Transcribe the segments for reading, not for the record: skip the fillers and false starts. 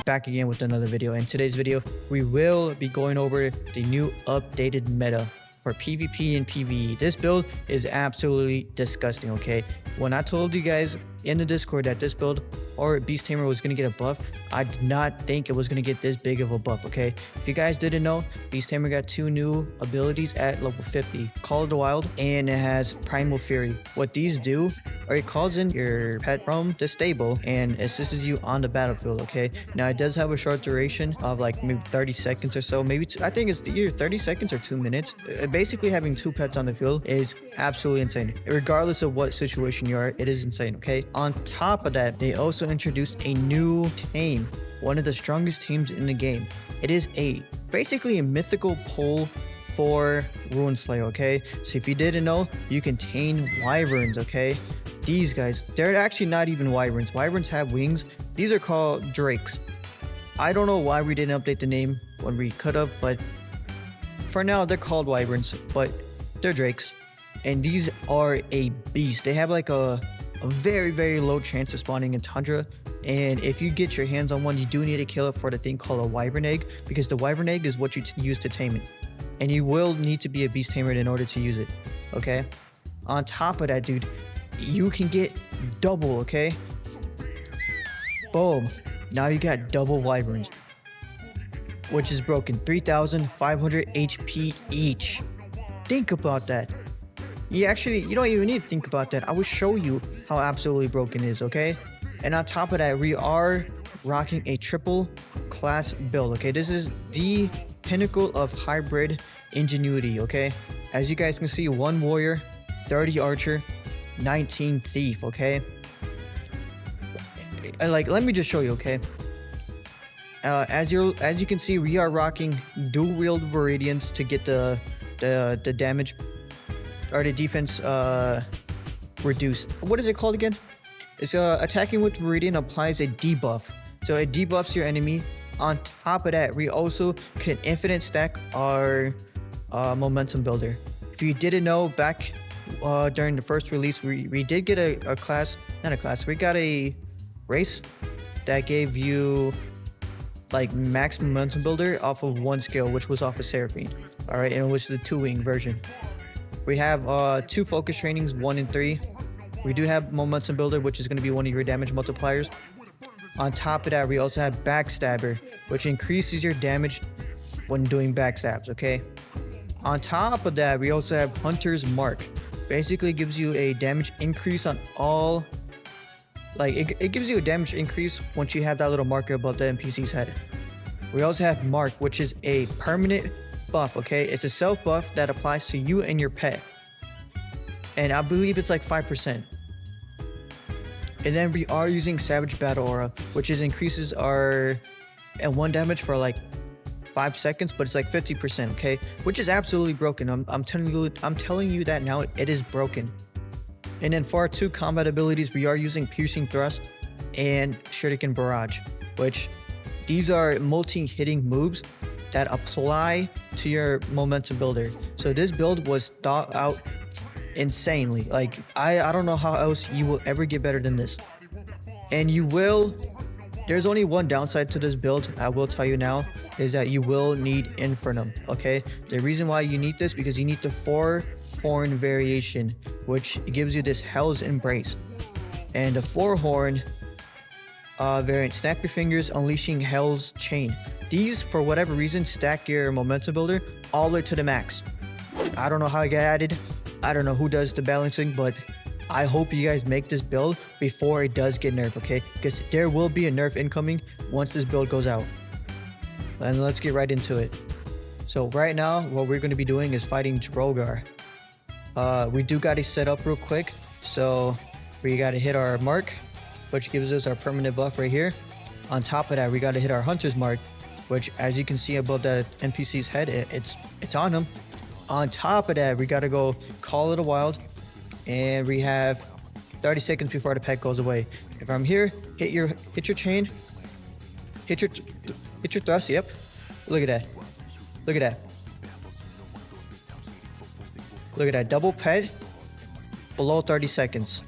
back again with another video. In today's video, we will be going over the new updated meta for PvP and PvE. This build is absolutely disgusting, okay? When I told you guys in the Discord that this build or Beast Tamer was going to get a buff, I did not think it was going to get this big of a buff, okay? If you guys didn't know, Beast Tamer got 2 new abilities at level 50. Call of the Wild, and it has Primal Fury. What these do, or it calls in your pet from the stable and assists you on the battlefield, okay? Now, it does have a short duration of like maybe 30 seconds or so. Maybe, I think it's either 30 seconds or 2 minutes. Basically, having 2 pets on the field is absolutely insane. Regardless of what situation you are, it is insane, okay? On top of that, they also introduced a new tame, one of the strongest teams in the game. It is basically a mythical pull for Rune Slayer, okay? So if you didn't know, you can tame wyverns, okay? These guys, they're actually not even wyverns. Wyverns have wings. These are called drakes. I don't know why we didn't update the name when we could have, but for now, they're called wyverns, but they're drakes. And these are a beast. They have like a very, very low chance of spawning in Tundra. And if you get your hands on one, you do need to kill it for the thing called a wyvern egg, because the wyvern egg is what you use to tame it. And you will need to be a beast tamer in order to use it, okay? On top of that, dude, you can get double, okay? Boom. Now you got double wyverns, which is broken. 3,500 HP each. Think about that. You don't even need to think about that. I will show you how absolutely broken it is, okay? And on top of that, we are rocking a triple class build, okay? This is the pinnacle of hybrid ingenuity, okay? As you guys can see, 1 warrior, 30 archer, 19 thief, okay? Let me just show you, okay? As you can see, we are rocking dual wield Viridians to get the damage or the defense reduced. What is it called again? It's attacking with Viridian applies a debuff, so it debuffs your enemy. On top of that, we also can infinite stack our momentum builder. If you didn't know, back during the first release, we did get a class, not a class, we got a race that gave you like max momentum builder off of 1 skill, which was off of Seraphine. All right, and it was the 2-wing version. We have 2 focus trainings, 1 and 3. We do have momentum builder, which is going to be one of your damage multipliers. On top of that, we also have backstabber, which increases your damage when doing backstabs, okay? On top of that, we also have hunter's mark. Basically gives you a damage increase on all, like it gives you a damage increase once you have that little marker above the NPC's head. We also have mark, which is a permanent buff, okay? It's a self buff that applies to you and your pet, and I believe it's like 5%. And then we are using savage battle aura, which increases our L1 damage for like 5 seconds, but it's like 50%, okay? Which is absolutely broken. I'm telling you that now, it is broken. And then for our 2 combat abilities, we are using piercing thrust and shuriken barrage, which these are multi-hitting moves that apply to your momentum builder. So this build was thought out insanely. Like I don't know how else you will ever get better than this. And there's only one downside to this build, I will tell you now, is that you will need infernum, okay? The reason why you need this, because you need the 4-horn variation, which gives you this Hell's Embrace. And the 4-horn variant, snap your fingers, unleashing Hell's Chain. These, for whatever reason, stack your momentum builder all the way to the max. I don't know how it got added. I don't know who does the balancing, but I hope you guys make this build before it does get nerfed, okay? Because there will be a nerf incoming once this build goes out. And let's get right into it. So right now, what we're going to be doing is fighting Drogar. We do got to set up real quick. So we got to hit our mark, which gives us our permanent buff right here. On top of that, we got to hit our hunter's mark, which, as you can see above that NPC's head, it's on him. On top of that, we got to go Call of the Wild, and we have 30 seconds before the pet goes away. If I'm here, hit your chain, hit your thrust. Yep, look at that, look at that, look at that. Double pet below 30 seconds.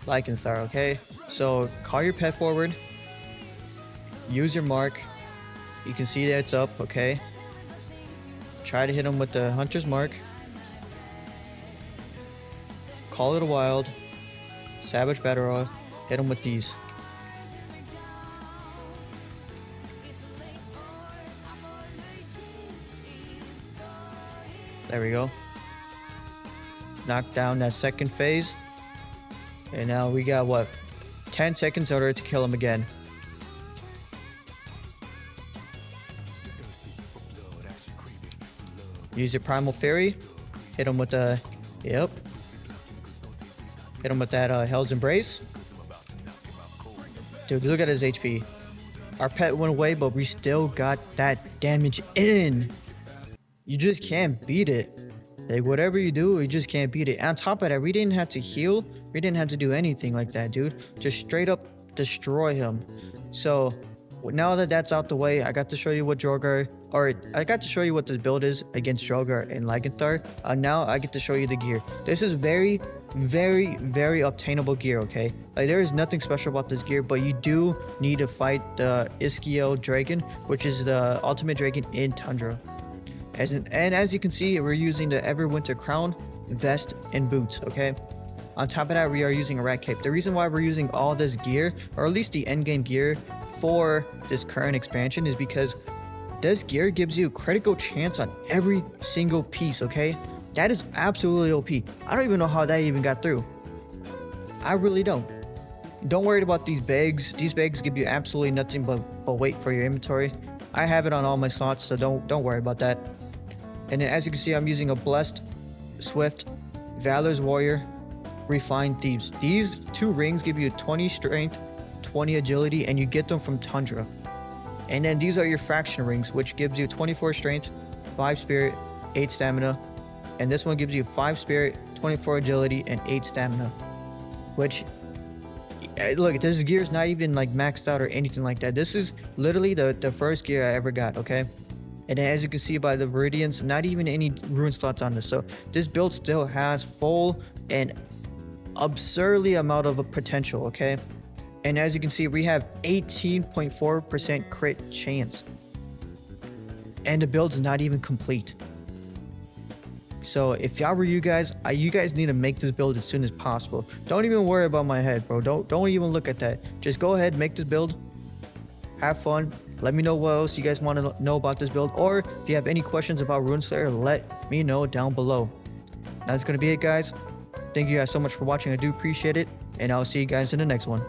Like and star, okay? So call your pet forward, use your mark. You can see that it's up, okay? Try to hit him with the hunter's mark. Call it a wild. Savage battle royal. Hit him with these. There we go. Knock down that second phase. And now we got what? 10 seconds in order to kill him again. Use your primal fury. Hit him with the... Yep. Hit him with that Hell's Embrace. Dude, look at his HP. Our pet went away, but we still got that damage in. You just can't beat it. Like, whatever you do, you just can't beat it. And on top of that, we didn't have to heal. We didn't have to do anything like that, dude. Just straight up destroy him. So, now that that's out the way, I got to show you what Drogar... Or, I got to show you what this build is against Drogar and Lycanthar. Now, I get to show you the gear. This is very, very, very obtainable gear, okay? Like, there is nothing special about this gear, but you do need to fight the Iskiel Dragon, which is the ultimate dragon in Tundra. And as you can see, we're using the Everwinter Crown, vest, and boots, okay? On top of that, we are using a rat cape. The reason why we're using all this gear, or at least the endgame gear for this current expansion, is because this gear gives you critical chance on every single piece, okay? That is absolutely OP. I don't even know how that even got through. I really don't. Don't worry about these bags. These bags give you absolutely nothing but weight for your inventory. I have it on all my slots, so don't worry about that. And then as you can see, I'm using a Blessed, Swift, Valor's Warrior, Refined Thieves. These two rings give you 20 strength, 20 agility, and you get them from Tundra. And then these are your Fraction rings, which gives you 24 strength, 5 spirit, 8 stamina. And this one gives you 5 spirit, 24 agility, and 8 stamina. Which, look, this gear is not even like maxed out or anything like that. This is literally the first gear I ever got, okay? And then as you can see by the Viridians, not even any rune slots on this. So this build still has full and absurdly amount of potential, okay? And as you can see, we have 18.4% crit chance. And the build's not even complete. So if y'all were you guys need to make this build as soon as possible. Don't even worry about my head, bro. Don't even look at that. Just go ahead, make this build. Have fun. Let me know what else you guys want to know about this build. Or if you have any questions about Runeslayer, let me know down below. That's going to be it, guys. Thank you guys so much for watching. I do appreciate it. And I'll see you guys in the next one.